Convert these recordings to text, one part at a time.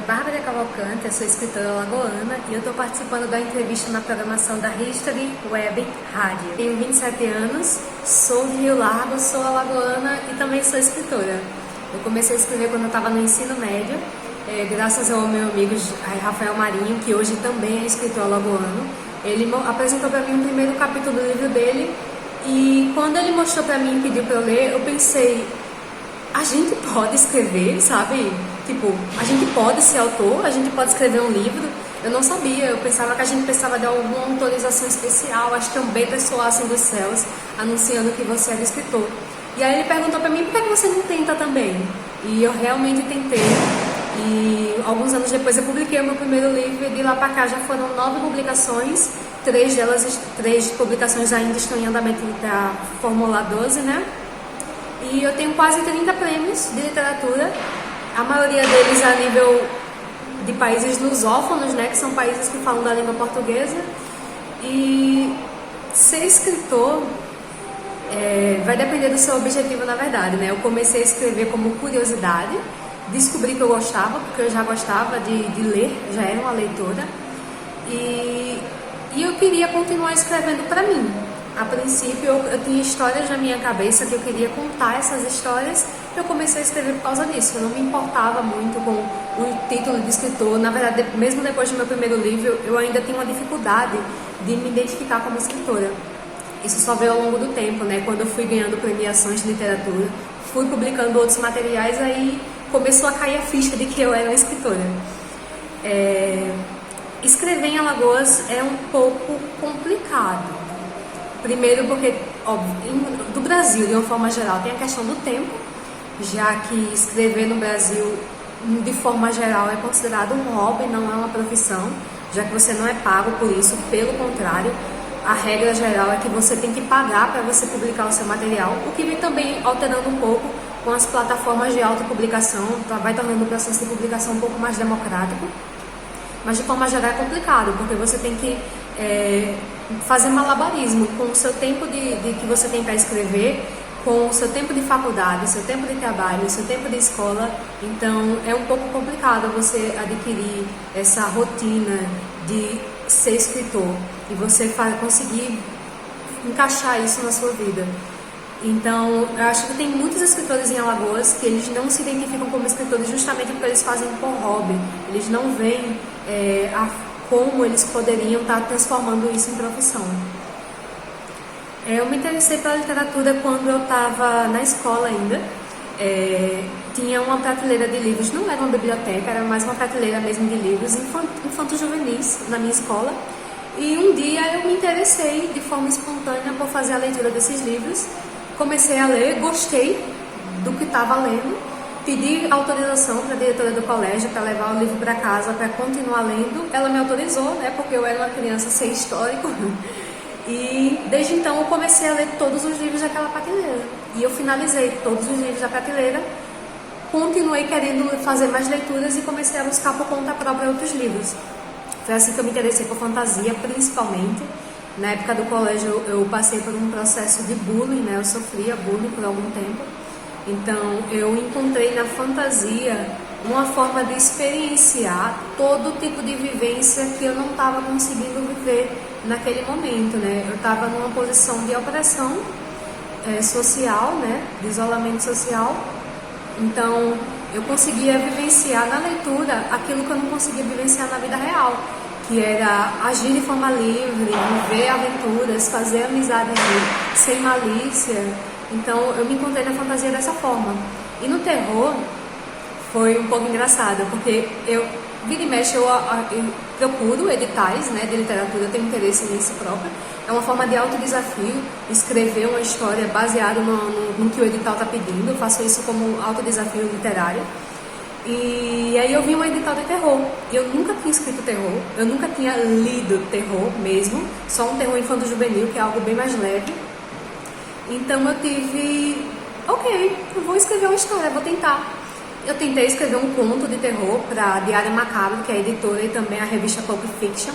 Bárbara Cavalcante, eu sou escritora alagoana e eu estou participando da entrevista na programação da History Web Rádio. Tenho 27 anos, sou de Rio Largo, sou alagoana e também sou escritora. Eu comecei a escrever quando eu estava no ensino médio, graças ao meu amigo Rafael Marinho, que hoje também é escritor alagoano. Ele apresentou para mim o primeiro capítulo do livro dele e quando ele mostrou para mim e pediu para eu ler, eu pensei, a gente pode escrever, sabe? Tipo, a gente pode ser autor, a gente pode escrever um livro. Eu não sabia, eu pensava que a gente precisava de alguma autorização especial, as trombetas soassem dos céus, anunciando que você era escritor. E aí ele perguntou pra mim, por que você não tenta também? E eu realmente tentei. E alguns anos depois eu publiquei o meu primeiro livro e de lá pra cá já foram 9 publicações. 3 publicações ainda estão em andamento da Fórmula 12, né? E eu tenho quase 30 prêmios de literatura, a maioria deles a nível de países lusófonos, né, que são países que falam da língua portuguesa. E ser escritor vai depender do seu objetivo, na verdade, né? Eu comecei a escrever como curiosidade, descobri que eu gostava, porque eu já gostava de ler, já era uma leitora, e eu queria continuar escrevendo para mim. A princípio eu tinha histórias na minha cabeça que eu queria contar essas histórias e eu comecei a escrever por causa disso. Eu não me importava muito com o título de escritor. Na verdade, mesmo depois do meu primeiro livro, eu ainda tinha uma dificuldade de me identificar como escritora. Isso só veio ao longo do tempo, né? Quando eu fui ganhando premiações de literatura, fui publicando outros materiais, aí começou a cair a ficha de que eu era uma escritora. Escrever em Alagoas é um pouco complicado. Primeiro porque, óbvio, do Brasil, de uma forma geral, tem a questão do tempo, já que escrever no Brasil, de forma geral, é considerado um hobby, não é uma profissão, já que você não é pago por isso, pelo contrário, a regra geral é que você tem que pagar para você publicar o seu material, o que vem também alterando um pouco com as plataformas de autopublicação, vai tornando o processo de publicação um pouco mais democrático, mas de forma geral é complicado, porque você tem que fazer malabarismo com o seu tempo de que você tem para escrever, com o seu tempo de faculdade, o seu tempo de trabalho, o seu tempo de escola. Então é um pouco complicado você adquirir essa rotina de ser escritor e você conseguir encaixar isso na sua vida. Então eu acho que tem muitos escritores em Alagoas que eles não se identificam como escritores justamente porque eles fazem por hobby, eles não veem como eles poderiam estar transformando isso em profissão. Eu me interessei pela literatura quando eu estava na escola ainda. Tinha uma prateleira de livros, não era uma biblioteca, era mais uma prateleira mesmo de livros infanto-juvenis na minha escola. E um dia eu me interessei de forma espontânea por fazer a leitura desses livros. Comecei a ler, gostei do que estava lendo. Pedi autorização para a diretora do colégio para levar o livro para casa para continuar lendo. Ela me autorizou, né, porque eu era uma criança sem histórico. E desde então eu comecei a ler todos os livros daquela prateleira. E eu finalizei todos os livros da prateleira. Continuei querendo fazer mais leituras e comecei a buscar por conta própria outros livros. Foi assim que eu me interessei por fantasia, principalmente. Na época do colégio eu passei por um processo de bullying, né? Eu sofria bullying por algum tempo. Então eu encontrei na fantasia uma forma de experienciar todo tipo de vivência que eu não estava conseguindo viver naquele momento, né? Eu estava numa posição de opressão social, né? De isolamento social. Então eu conseguia vivenciar na leitura aquilo que eu não conseguia vivenciar na vida real, que era agir de forma livre, viver aventuras, fazer amizades sem malícia. Então eu me encontrei na fantasia dessa forma. E no terror foi um pouco engraçado, porque vira e mexe eu procuro editais, né, de literatura, eu tenho interesse nisso próprio. É uma forma de autodesafio, escrever uma história baseada no que o edital está pedindo. Eu faço isso como autodesafio literário. E aí eu vi um edital de terror. Eu nunca tinha escrito terror, eu nunca tinha lido terror mesmo, só um terror infanto-juvenil, que é algo bem mais leve. Então eu tive, eu vou escrever uma história, vou tentar. Eu tentei escrever um conto de terror para a Diário Macabro, que é a editora, e também a revista Pulp Fiction,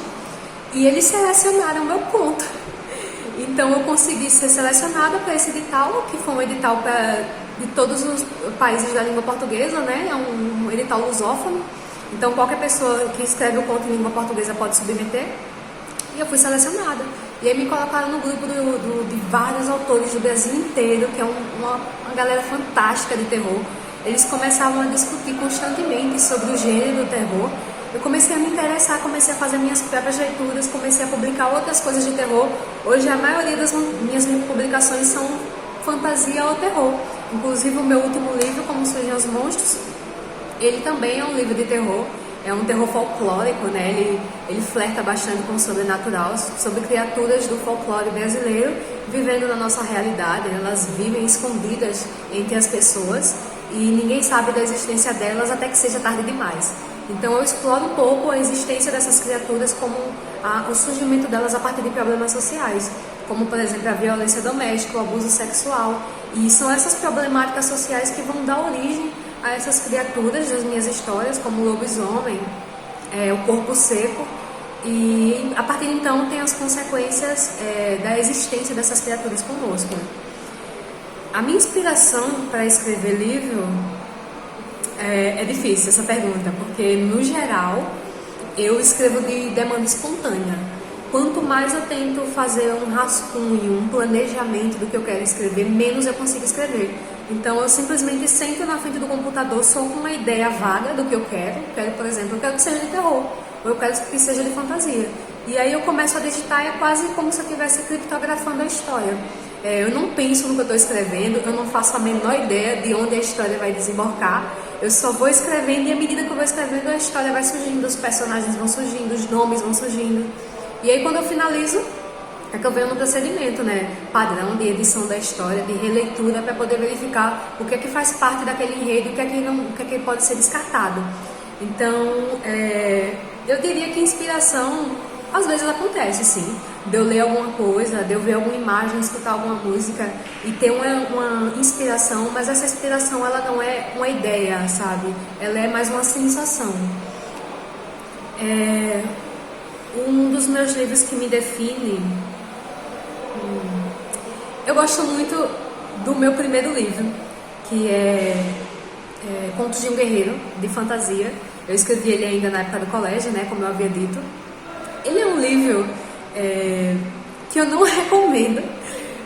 e eles selecionaram meu conto. Então eu consegui ser selecionada para esse edital, que foi um edital de todos os países da língua portuguesa, né? É um edital lusófono. Então qualquer pessoa que escreve o conto em língua portuguesa pode submeter. E eu fui selecionada. E aí me colocaram no grupo de vários autores do Brasil inteiro, que é uma galera fantástica de terror. Eles começavam a discutir constantemente sobre o gênero do terror. Eu comecei a me interessar, comecei a fazer minhas próprias leituras, comecei a publicar outras coisas de terror. Hoje a maioria das minhas publicações são fantasia ou terror. Inclusive o meu último livro, Como Surgem os Monstros, ele também é um livro de terror. É um terror folclórico, né? Ele flerta bastante com o sobrenatural, sobre criaturas do folclore brasileiro vivendo na nossa realidade. Elas vivem escondidas entre as pessoas e ninguém sabe da existência delas até que seja tarde demais. Então eu exploro um pouco a existência dessas criaturas, como o surgimento delas a partir de problemas sociais, como por exemplo a violência doméstica, o abuso sexual. E são essas problemáticas sociais que vão dar origem a essas criaturas das minhas histórias, como o lobisomem, o corpo seco, e a partir de então tem as consequências da existência dessas criaturas conosco. A minha inspiração para escrever livro é difícil essa pergunta, porque no geral eu escrevo de demanda espontânea. Quanto mais eu tento fazer um rascunho, um planejamento do que eu quero escrever, menos eu consigo escrever. Então eu simplesmente sento na frente do computador só com uma ideia vaga do que eu quero. Por exemplo, eu quero que seja de terror, ou eu quero que seja de fantasia. E aí eu começo a digitar e é quase como se eu estivesse criptografando a história. Eu não penso no que eu estou escrevendo, eu não faço a menor ideia de onde a história vai desembocar. Eu só vou escrevendo e à medida que eu vou escrevendo a história vai surgindo, os personagens vão surgindo, os nomes vão surgindo. E aí quando eu finalizo, é que eu venho no procedimento, né, padrão de edição da história, de releitura, para poder verificar o que é que faz parte daquele enredo, o que é que pode ser descartado. Então, eu diria que inspiração, às vezes acontece, sim, de eu ler alguma coisa, de eu ver alguma imagem, escutar alguma música e ter uma inspiração, mas essa inspiração, ela não é uma ideia, sabe? Ela é mais uma sensação. Um dos meus livros que me define, eu gosto muito do meu primeiro livro, que é Contos de um Guerreiro, de fantasia. Eu escrevi ele ainda na época do colégio, né, como eu havia dito. Ele é um livro que eu não recomendo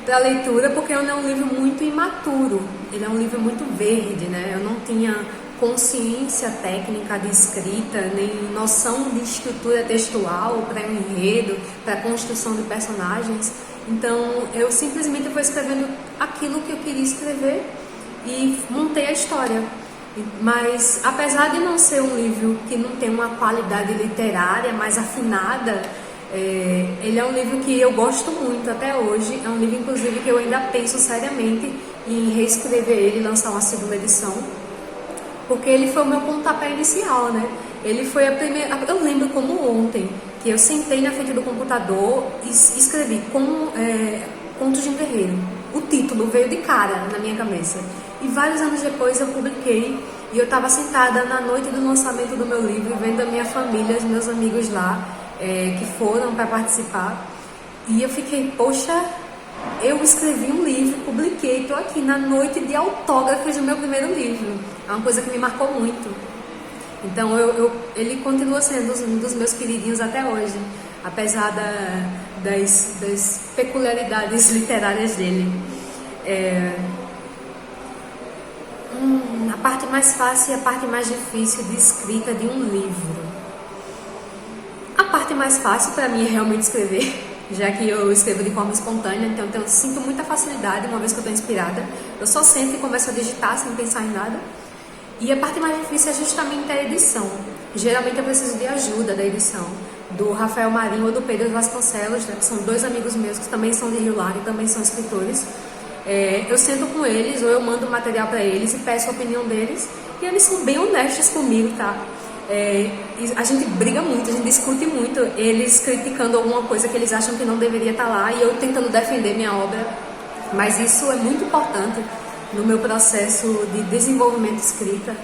para leitura, porque ele é um livro muito imaturo. Ele é um livro muito verde, né? Eu não tinha consciência técnica de escrita, nem noção de estrutura textual para um enredo, para construção de personagens. Então eu simplesmente fui escrevendo aquilo que eu queria escrever e montei a história. Mas apesar de não ser um livro que não tem uma qualidade literária mais afinada, ele é um livro que eu gosto muito até hoje. É um livro inclusive que eu ainda penso seriamente em reescrever ele e lançar uma segunda edição, porque ele foi o meu pontapé inicial, né? Ele foi a primeira. Eu lembro como ontem, que eu sentei na frente do computador e escrevi Contos de um Guerreiro. O título veio de cara na minha cabeça. E vários anos depois eu publiquei, e eu estava sentada na noite do lançamento do meu livro, vendo a minha família, os meus amigos lá, que foram para participar. E eu fiquei, poxa, eu escrevi um livro, publiquei, estou aqui na noite de autógrafos do meu primeiro livro. É uma coisa que me marcou muito. Então ele continua sendo um dos meus queridinhos até hoje, apesar das peculiaridades literárias dele. A parte mais fácil e a parte mais difícil de escrita de um livro. A parte mais fácil para mim é realmente escrever, já que eu escrevo de forma espontânea, então eu sinto muita facilidade uma vez que eu estou inspirada. Eu só sento e começo a digitar sem pensar em nada. E a parte mais difícil é justamente a edição. Geralmente eu preciso de ajuda da edição, do Rafael Marinho ou do Pedro Vasconcelos, né, que são dois amigos meus que também são de Rio Largo e também são escritores. Eu sento com eles ou eu mando material para eles e peço a opinião deles, e eles são bem honestos comigo, tá? A gente briga muito, a gente discute muito, eles criticando alguma coisa que eles acham que não deveria estar lá e eu tentando defender minha obra, mas isso é muito importante no meu processo de desenvolvimento de escrita,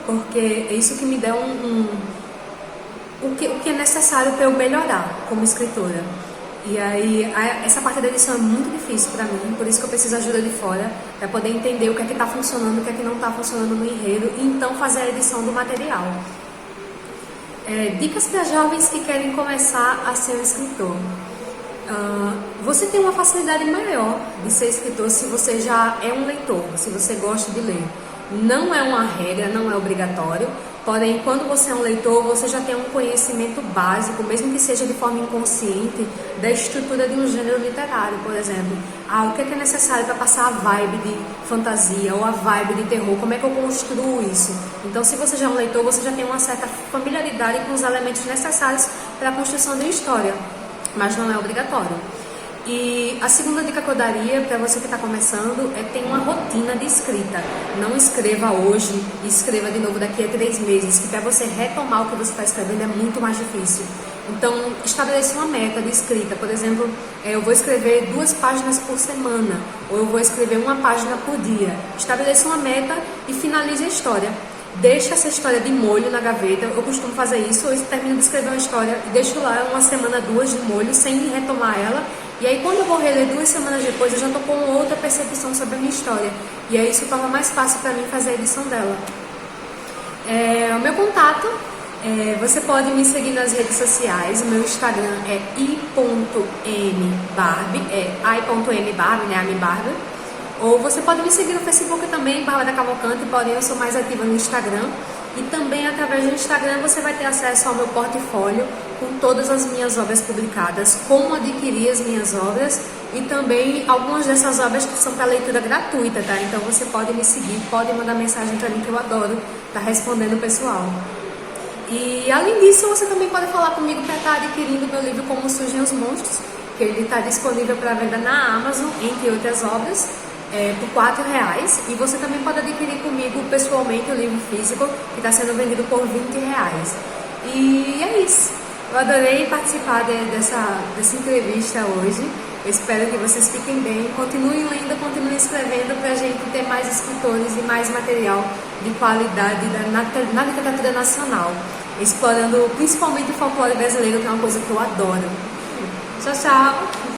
porque é isso que me dá o que é necessário para eu melhorar como escritora. E aí, essa parte da edição é muito difícil para mim, por isso que eu preciso de ajuda de fora, para poder entender o que é que está funcionando, o que é que não está funcionando no enredo, e então fazer a edição do material. Dicas para jovens que querem começar a ser um escritor. Você tem uma facilidade maior de ser escritor se você já é um leitor, se você gosta de ler. Não é uma regra, não é obrigatório, porém, quando você é um leitor, você já tem um conhecimento básico, mesmo que seja de forma inconsciente, da estrutura de um gênero literário, por exemplo. O que é necessário para passar a vibe de fantasia ou a vibe de terror, como é que eu construo isso? Então, se você já é um leitor, você já tem uma certa familiaridade com os elementos necessários para a construção de uma história, mas não é obrigatório. E a segunda dica que eu daria para você que está começando é ter uma rotina de escrita. Não escreva hoje e escreva de novo daqui a 3 meses, que para você retomar o que você está escrevendo é muito mais difícil. Então, estabeleça uma meta de escrita. Por exemplo, eu vou escrever 2 páginas por semana, ou eu vou escrever 1 página por dia. Estabeleça uma meta e finalize a história. Deixa essa história de molho na gaveta. Eu costumo fazer isso, eu termino de escrever uma história e deixo lá 1 semana, 2 de molho, sem retomar ela. E aí quando eu vou reler 2 semanas depois, eu já estou com outra percepção sobre a minha história. E aí isso torna mais fácil para mim fazer a edição dela. O meu contato, você pode me seguir nas redes sociais. O meu Instagram é i.mbarbie, i.mbarbie, né, a minha Barbie. Ou você pode me seguir no Facebook também, Bárbara Cavalcante, porém eu sou mais ativa no Instagram. E também através do Instagram você vai ter acesso ao meu portfólio com todas as minhas obras publicadas, como adquirir as minhas obras e também algumas dessas obras que são para leitura gratuita, tá? Então você pode me seguir, pode mandar mensagem para mim que eu adoro estar respondendo o pessoal. E além disso, você também pode falar comigo para estar adquirindo meu livro Como Surgem os Monstros, que ele está disponível para venda na Amazon, entre outras obras. Por R$4, e você também pode adquirir comigo pessoalmente o livro físico, que está sendo vendido por R$20. E é isso. Eu adorei participar dessa entrevista hoje. Eu espero que vocês fiquem bem, continuem lendo, continuem escrevendo para a gente ter mais escritores e mais material de qualidade na literatura nacional, explorando principalmente o folclore brasileiro, que é uma coisa que eu adoro. Tchau, tchau!